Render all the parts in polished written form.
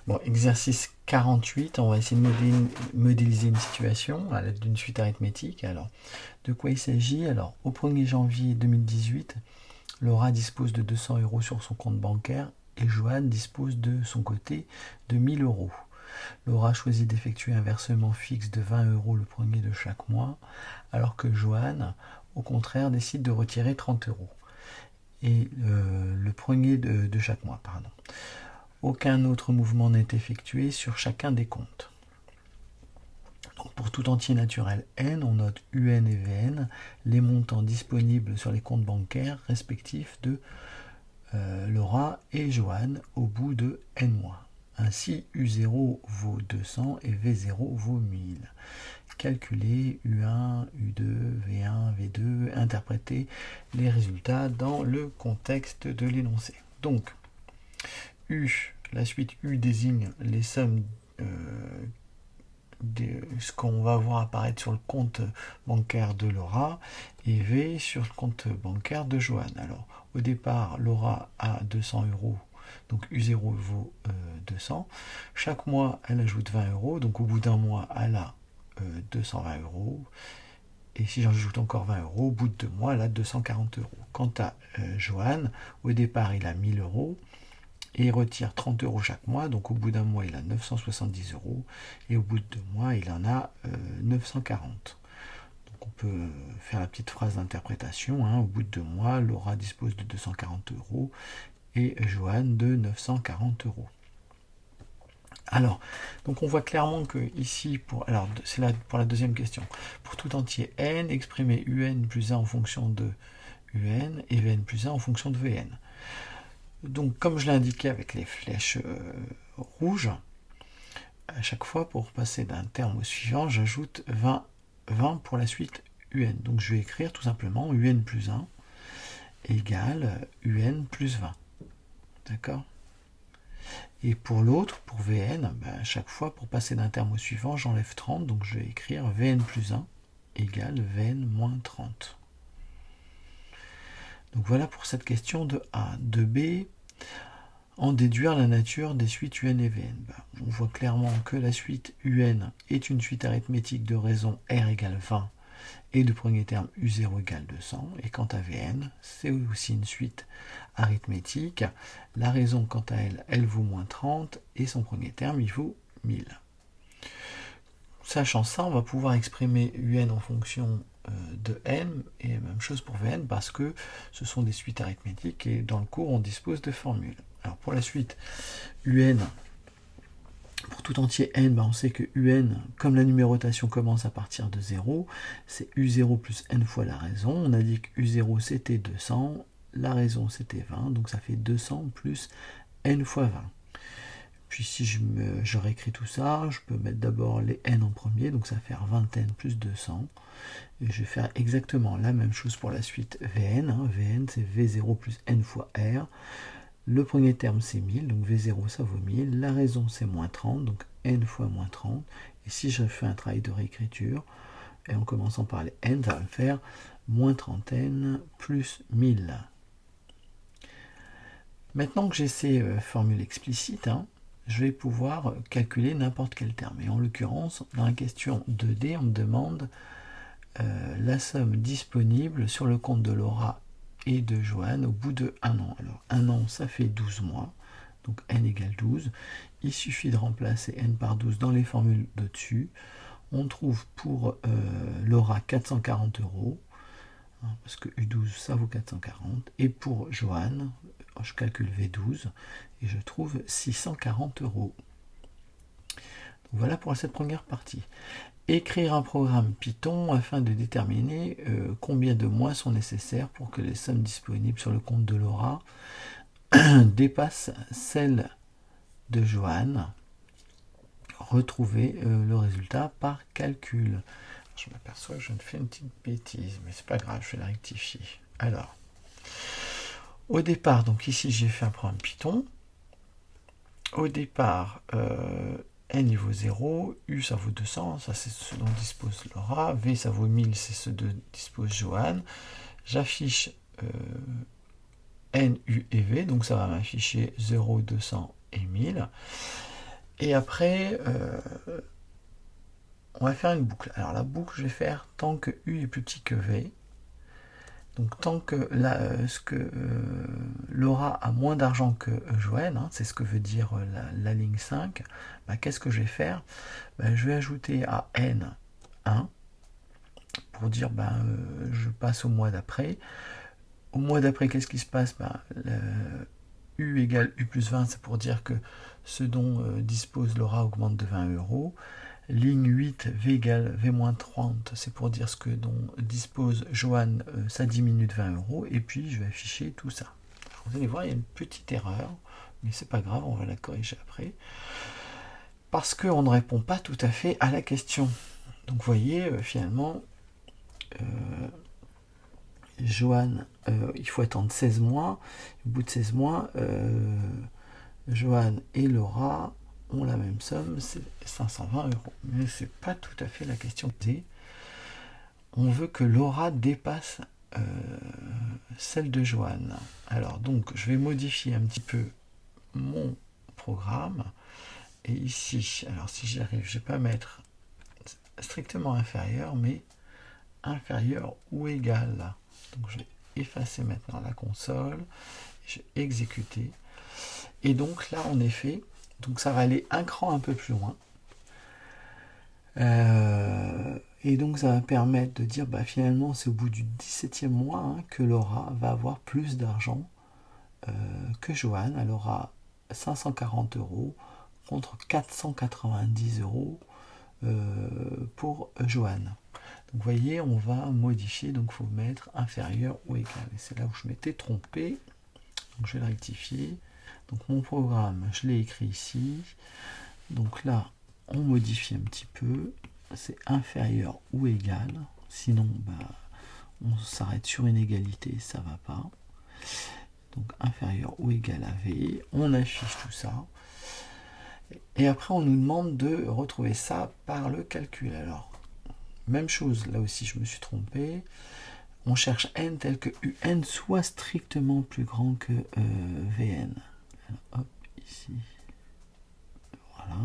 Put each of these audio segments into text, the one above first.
Bon, exercice 48, on va essayer de modéliser une situation à l'aide d'une suite arithmétique. Alors, de quoi il s'agit? Alors, au 1er janvier 2018, Laura dispose de 200 € sur son compte bancaire et Joanne dispose de son côté de 1000 €. Laura choisit d'effectuer un versement fixe de 20 € le premier de chaque mois, alors que Joanne, au contraire, décide de retirer 30 € et le premier de chaque mois, pardon. Aucun autre mouvement n'est effectué sur chacun des comptes. Donc pour tout entier naturel n, on note UN et VN, les montants disponibles sur les comptes bancaires respectifs de Laura et Joanne au bout de n mois. Ainsi, U0 vaut 200 et V0 vaut 1000. Calculer U1, U2, V1, V2, interpréter les résultats dans le contexte de l'énoncé. Donc, la suite U désigne les sommes de ce qu'on va voir apparaître sur le compte bancaire de Laura et V sur le compte bancaire de Joanne. Alors, au départ, Laura a 200 €, donc U0 vaut 200. Chaque mois, elle ajoute 20 €, donc au bout d'un mois, elle a 220 €. Et si j'en ajoute encore 20 €, au bout de 2 mois, elle a 240 €. Quant à Joanne, au départ, il a 1000 € et il retire 30 € chaque mois. Donc au bout d'un mois, il a 970 € et au bout de 2 mois, il en a 940. Donc on peut faire la petite phrase d'interprétation. Au bout de 2 mois, Laura dispose de 240 € et Joanne de 940 €. Alors, donc on voit clairement que ici, c'est là pour la deuxième question, pour tout entier n, exprimer un plus 1 en fonction de un et vn plus 1 en fonction de vn. Donc, comme je l'ai indiqué avec les flèches rouges, à chaque fois pour passer d'un terme au suivant, j'ajoute 20 pour la suite un. Donc, je vais écrire tout simplement un plus 1 égale un plus 20. D'accord ? Et pour l'autre, pour Vn, à chaque fois, pour passer d'un terme au suivant, j'enlève 30, donc je vais écrire Vn plus 1 égale Vn moins 30. Donc voilà pour cette question de A. De B, en déduire la nature des suites UN et Vn. On voit clairement que la suite UN est une suite arithmétique de raison R égale 20 et de premier terme U0 égale 200. Et quant à Vn, c'est aussi une suite arithmétique. La raison, quant à elle, elle vaut moins 30 et son premier terme, il vaut 1000. Sachant ça, on va pouvoir exprimer UN en fonction de n et la même chose pour Vn parce que ce sont des suites arithmétiques et dans le cours, on dispose de formules. Alors pour la suite, UN, pour tout entier n, on sait que UN, comme la numérotation commence à partir de 0, c'est U0 plus n fois la raison. On a dit que U0 c'était 200, la raison c'était 20, donc ça fait 200 plus n fois 20. Puis si je réécris tout ça, je peux mettre d'abord les n en premier, donc ça va faire 20n plus 200. Et je vais faire exactement la même chose pour la suite Vn. Vn c'est V0 plus n fois R. Le premier terme c'est 1000, donc V0 ça vaut 1000. La raison c'est moins 30, donc n fois moins 30. Et si je fais un travail de réécriture, et en commençant par les n, ça va me faire moins 30n plus 1000. Maintenant que j'ai ces formules explicites, je vais pouvoir calculer n'importe quel terme. Et en l'occurrence, dans la question 2D, on me demande la somme disponible sur le compte de Laura et de Joanne au bout de 1 an. Alors, 1 an, ça fait 12 mois, donc n égale 12. Il suffit de remplacer n par 12 dans les formules de dessus. On trouve pour Laura 440 €, parce que U12, ça vaut 440. Et pour Joanne, je calcule V12 et je trouve 640 €. Donc voilà pour cette première partie. Écrire un programme Python afin de déterminer combien de mois sont nécessaires pour que les sommes disponibles sur le compte de Laura dépassent celles de Joanne. Retrouver le résultat par calcul. Je m'aperçois que je ne fais une petite bêtise, mais c'est pas grave, je vais la rectifier. Alors, au départ, donc ici j'ai fait un programme Python. Au départ, n vaut 0, u ça vaut 200, ça c'est ce dont dispose Laura, v ça vaut 1000, c'est ce dont dispose Joanne. J'affiche n, u et v, donc ça va m'afficher 0, 200 et 1000. Et après, on va faire une boucle. Alors la boucle, je vais faire tant que U est plus petit que V. Donc tant que Laura a moins d'argent que Joanne, hein, c'est ce que veut dire la ligne 5, bah, qu'est-ce que je vais faire? Bah, je vais ajouter à N 1 pour dire bah, je passe au mois d'après. Au mois d'après, qu'est-ce qui se passe? Bah, U égale U plus 20, c'est pour dire que ce dont dispose Laura augmente de 20 euros. Ligne 8, V égale V-30, c'est pour dire ce que dont dispose Joanne, ça diminue de 20 euros. Et puis, je vais afficher tout ça. Alors, vous allez voir, il y a une petite erreur, mais c'est pas grave, on va la corriger après. Parce qu'on ne répond pas tout à fait à la question. Donc, vous voyez, finalement, Joanne, il faut attendre 16 mois. Au bout de 16 mois, Joanne et Laura ont la même somme, c'est 520 euros. Mais c'est pas tout à fait la question. On veut que Laura dépasse celle de Joanne. Alors donc, je vais modifier un petit peu mon programme. Et ici, alors si j'y arrive, je ne vais pas mettre strictement inférieur, mais inférieur ou égal. Donc je vais effacer maintenant la console, je vais exécuter. Et donc là, en effet, donc ça va aller un cran un peu plus loin. Et donc ça va permettre de dire bah, finalement c'est au bout du 17e mois hein, que Laura va avoir plus d'argent que Joanne. Elle aura 540 euros contre 490 euros pour Joanne. Donc vous voyez, on va modifier, donc il faut mettre inférieur ou égal. Et c'est là où je m'étais trompé. Donc je vais le rectifier. Donc mon programme, je l'ai écrit ici. Donc là, on modifie un petit peu. C'est inférieur ou égal. Sinon, bah, on s'arrête sur une égalité, ça va pas. Donc inférieur ou égal à V. On affiche tout ça. Et après, on nous demande de retrouver ça par le calcul. Alors, même chose, là aussi, je me suis trompé. On cherche n tel que un soit strictement plus grand que vn. Alors, hop, ici. Voilà.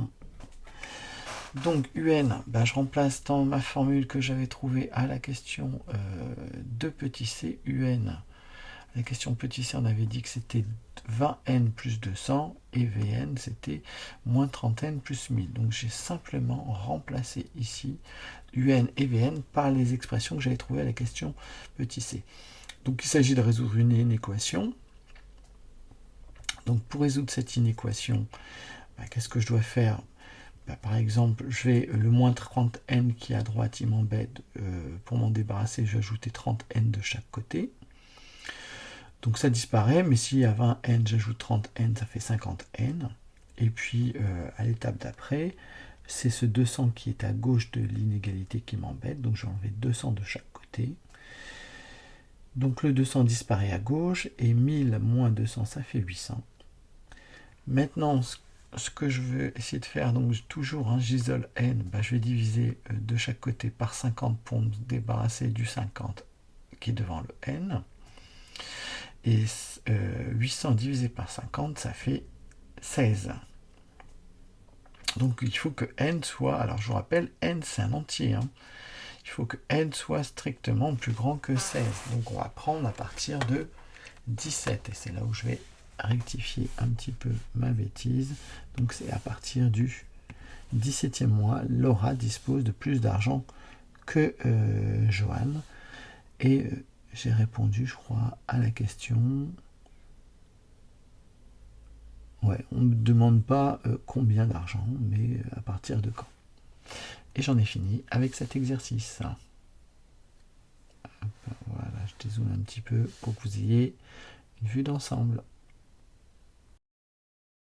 Donc, un, bah, je remplace dans ma formule que j'avais trouvée à la question de petit c, un. La question petit c, on avait dit que c'était 20n plus 200 et vn, c'était moins 30n plus 1000. Donc, j'ai simplement remplacé ici un et vn par les expressions que j'avais trouvées à la question petit c. Donc, il s'agit de résoudre une équation. Donc, pour résoudre cette inéquation, bah, qu'est-ce que je dois faire? Bah, par exemple, je vais le moins 30n qui est à droite, il m'embête. Pour m'en débarrasser, je vais ajouter 30n de chaque côté. Donc ça disparaît, mais s'il y a 20n, j'ajoute 30n, ça fait 50n. Et puis, à l'étape d'après, c'est ce 200 qui est à gauche de l'inégalité qui m'embête. Donc je vais enlever 200 de chaque côté. Donc le 200 disparaît à gauche, et 1000 moins 200, ça fait 800. Maintenant, ce que je veux essayer de faire, donc toujours, hein, j'isole n, bah, je vais diviser de chaque côté par 50 pour me débarrasser du 50 qui est devant le n. Et 800 divisé par 50, ça fait 16. Donc il faut que n soit, alors je vous rappelle, n c'est un entier. Hein. Il faut que n soit strictement plus grand que 16. Donc on va prendre à partir de 17. Et c'est là où je vais rectifier un petit peu ma bêtise. Donc c'est à partir du 17e mois, Laura dispose de plus d'argent que Joanne. Et j'ai répondu, je crois, à la question. Ouais, on ne me demande pas combien d'argent, mais à partir de quand. Et j'en ai fini avec cet exercice. Voilà, je dézoome un petit peu pour que vous ayez une vue d'ensemble.